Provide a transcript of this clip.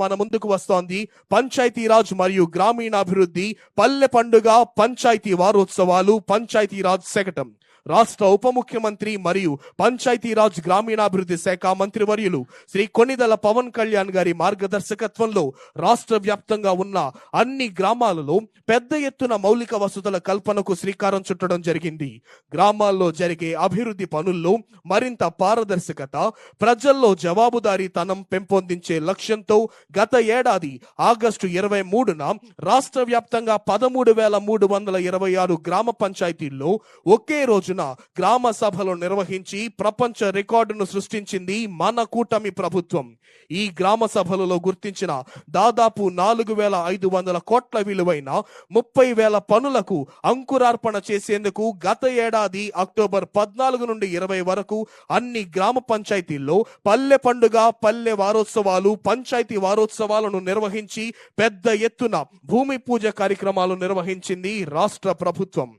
మన ముందుకు వస్తోంది పంచాయతీరాజ్ మరియు గ్రామీణాభివృద్ధి పల్లె పండుగ పంచాయతీ వారోత్సవాలు పంచాయతీరాజ్ శకటం. రాష్ట్ర ఉప ముఖ్యమంత్రి మరియు పంచాయతీరాజ్ గ్రామీణాభివృద్ధి శాఖ మంత్రివర్యులు శ్రీ కొణిదెల పవన్ కళ్యాణ్ గారి మార్గదర్శకత్వంలో రాష్ట్ర వ్యాప్తంగా ఉన్న అన్ని గ్రామాలలో పెద్ద ఎత్తున మౌలిక వసతుల కల్పనకు శ్రీకారం చుట్టడం జరిగింది. గ్రామాల్లో జరిగే అభివృద్ధి పనుల్లో మరింత పారదర్శకత, ప్రజల్లో జవాబుదారీతనం పెంపొందించే లక్ష్యంతో గత ఏడాది ఆగస్టు 23న రాష్ట్ర వ్యాప్తంగా 13,326 గ్రామ పంచాయతీల్లో ఒకే రోజున గ్రామ సభలు నిర్వహించి ప్రపంచ రికార్డును సృష్టించింది మన కూటమి ప్రభుత్వం. ఈ గ్రామ సభలలో గుర్తించిన దాదాపు 4,500 కోట్ల విలువైన 30,000 పనులకు అంకురార్పణ చేసేందుకు గత ఏడాది అక్టోబర్ 14 నుండి 20 వరకు అన్ని గ్రామ పంచాయతీల్లో పల్లె పండుగ, పల్లె వారోత్సవాలు, పంచాయతీ వారోత్సవాలను నిర్వహించి పెద్ద ఎత్తున భూమి పూజ కార్యక్రమాలు నిర్వహించింది రాష్ట్ర ప్రభుత్వం.